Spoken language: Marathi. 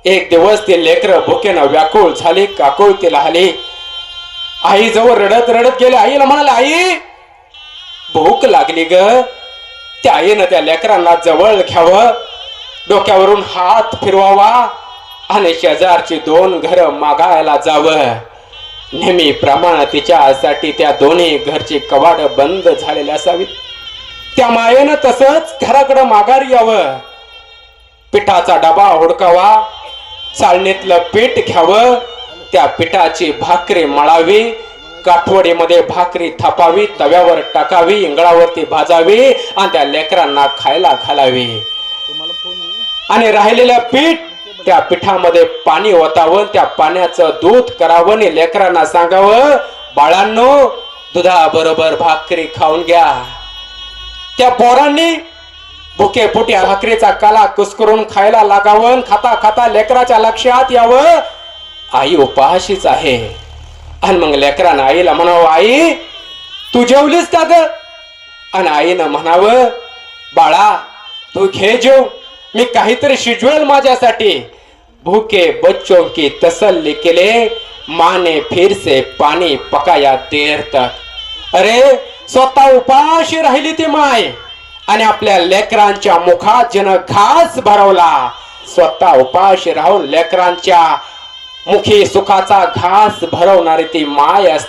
एक दिवस ते लेकर भुकेनं व्याकुळ झाले, काकुळतीला आले. आई जवळ रडत रडत गेले. आईला म्हणाले, आई भूक लागली ग. त्या आईनं त्या लेकरांना जवळ घ्यावं, डोक्यावरून हात फिरवावा आणि शेजारची 2 घर मागायला जावं. नेहमीप्रमाणे तिच्यासाठी त्या दोन्ही घरची कवाड बंद झालेली असावीत. त्या मायेनं तसंच घराकडे माघारी यावं. पिठाचा डबा हुडकावा, चाळणीतलं पीठ घ्यावं, त्या पिठाची भाकरी मळावी, काठवडीमध्ये भाकरी थापावी, तव्यावर टाकावी, इंगळावरती भाजावी आणि त्या लेकरांना खायला घालावी. आणि राहिलेलं पीठ त्या पिठामध्ये पाणी ओतावं, त्या पाण्याचं दूध करावं आणि लेकरांना सांगावं, बाळांनो दुधाबरोबर भाकरी खाऊन घ्या. त्या पोरांनी भुके पोटी भाकरीचा काला कुस्करून खायला लागावं. खाता खाता लेकराच्या लक्षात यावं, आई उपाशीच आहे. आणि मग लेकरानं आईला म्हणावं, आई तू जेवलीस का ग? आणि आईनं म्हणावं, बाळा तू घे जेव, मी काहीतरी शिजवेल माझ्यासाठी. भूखे बच्चों की तसल्ली के लिए माँ ने फिर से पानी पकाया देर तक. अरे स्वतः उपाशी राहिली ती माय आणि आपल्या लेकरांच्या मुखात जिनं घास भरवला. स्वतः उपाशी राहून लेकरांच्या मुखी सुखाचा घास भरवणारी ती माय असते.